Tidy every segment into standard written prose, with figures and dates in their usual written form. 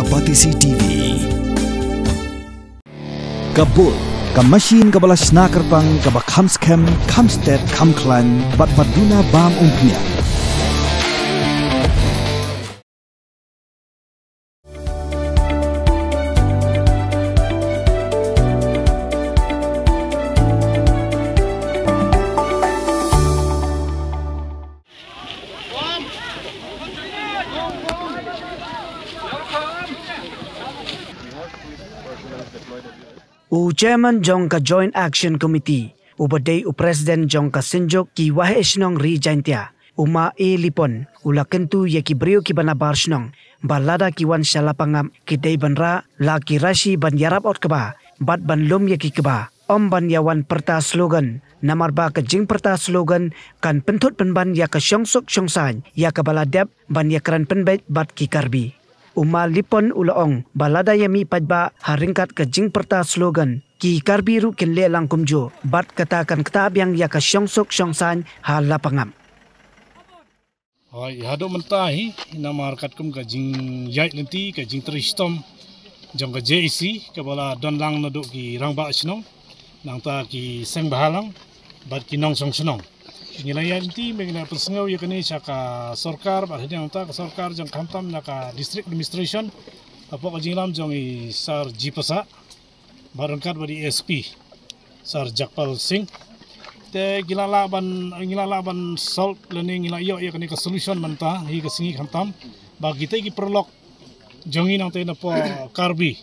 Kapatisi TV. Kabul, ka machine ka balas nakarpang ka ba kamskem, kamstet, kamklan, bat maduna bam umpnya. Chairman jong ka Joint Action Committee, ubaday President jong ka Sinjok ki waheisnong Rijantia, uma lipon, ula kentu ya ki brio ki banabarsnong, balada ki wan syalapangam ki day banra, la ki rashi ban yarap ot keba, bat ban lum ya ki keba, ban yawan perta slogan, namar ba ka jing perta slogan, kan pentut penban ya ka syongsok syongsan, ya ka baladep ban ya keran penbet bat ki karbi. Uma lipon ulaong balada yami padba haringkat ke jing perta slogan ki karbiru kin le lang kumjo bat katakan ketabyang ya ka syongsok syongsan ha lapangam. Hai hado mentahi nama harkat kum ka jing yait nanti ka jing tristom jong ka JC ka bala don lang naduk ki rangba snong nang ta ki seng bahalang bat ki nong song snong. Ngilaya nanti mengenai persengau ya kini saka sorkar bar hedang ta ka sorkar jang kamtam na ka district administration apa ka jinglam jong i sar jipasa barangkat bari SP sar Jakpal Singh te gilala ban solve learning ngila yo ya kini ka solution manta hi ka singi kamtam bagi te ki perlok jongi nang te na po karbi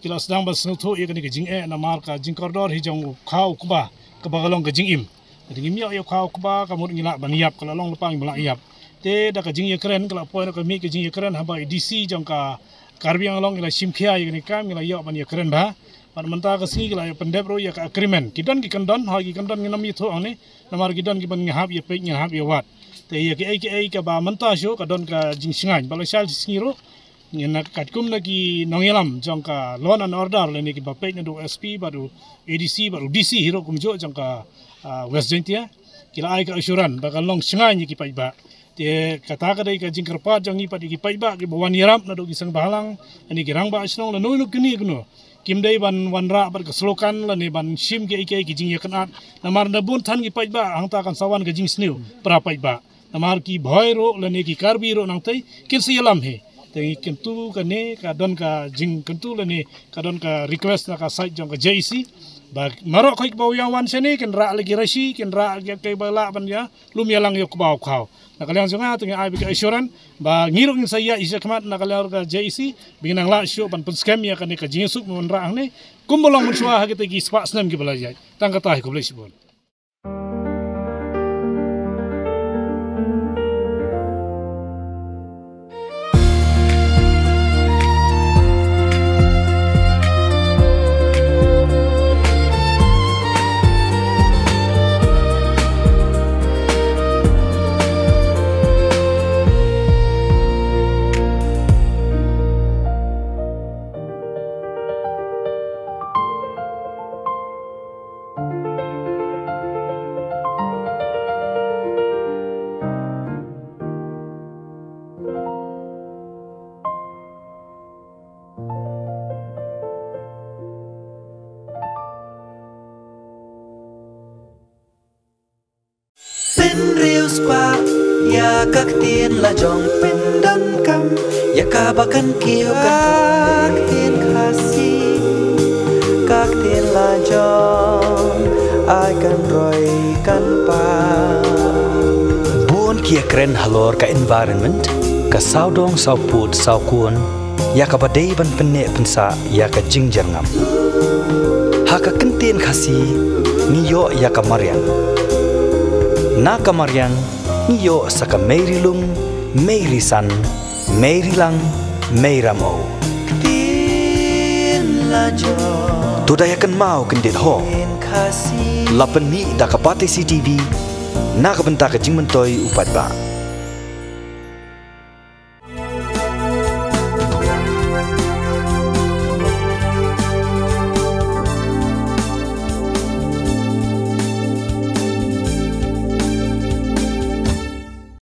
kila sedang bas nutu ya kini ka jing na mar ka jing koridor hi jong khau kuba ka bagalong ka jing im. Jadi gimia yo kau kuba kamu ngilak baniap kalau long lepang belak iap. Te dak jing ye keren kalau poin kami ke jing ye keren hamba DC jong ka karbi yang long ngila simkhia ye ni kam ngila yo ban ye keren ba. Pan menta ke sini ngila pendep ro ye ka agreement. Kidan ki kandon ha ki kandon nginam ye tho ani. Namar kidan ki ban ngahap ye pek ngahap ye wat. Te ye ke ka ba menta syo kadon ka jing singan bala sal singiro. Ngena katkum lagi nongelam jong ka law and order le ni ki ba pek ndu SP baru ADC baru DC hero kumjo jong ka West Jantia kila ai ka asuran bakal long singai ki paiba te kata ka dai ka jingkerpat jang ni padi ki paiba ki bawan yarap na do ki sang bahalang ani ki rangba asnong la no kini kuno kim dai ban wanra bar ka slokan la ni ban sim ki ki jing yakanat namar na bun than ki paiba hang ta kan sawan ka jing sniu pra paiba namar ki bhoi ro la ni ki karbi ro nang tai kin sialam he te kentu ka ne ka don ka jing kentu la ni ka don ka request na ka site jang ka JC bag marok koi bau yang wan sini kendra lagi resi kendra kei bala ban ya lumialang yo kubau kau nakaliang jonga tengah ai bika asuran ba ngirung saya isa kemat nakaliang ka JC binang la syo ban scam ya kan ka jingsuk mon ra ne kumbolong mun swa ha kita gi spa snam gi bala jai tang kata ko blesi bon. Ya kak tin la jong pindan kam ya kabakan kiyo kak tin kasih kak tin la jong ai kan roy kan pa Buon kia keren halor ka environment ka saudong sauput saukun ya ka badai ban penne pensa ya ka jingjarngam ha ka kentin khasi niyo ya ka marian na ka marian niyo saka Meirilung, Meirisan, Meirilang, Meiramo. Tudayakan mau kendit ho. Lapen mi da Kapatisi TV, na kabenta ka jingmentoy upat ba.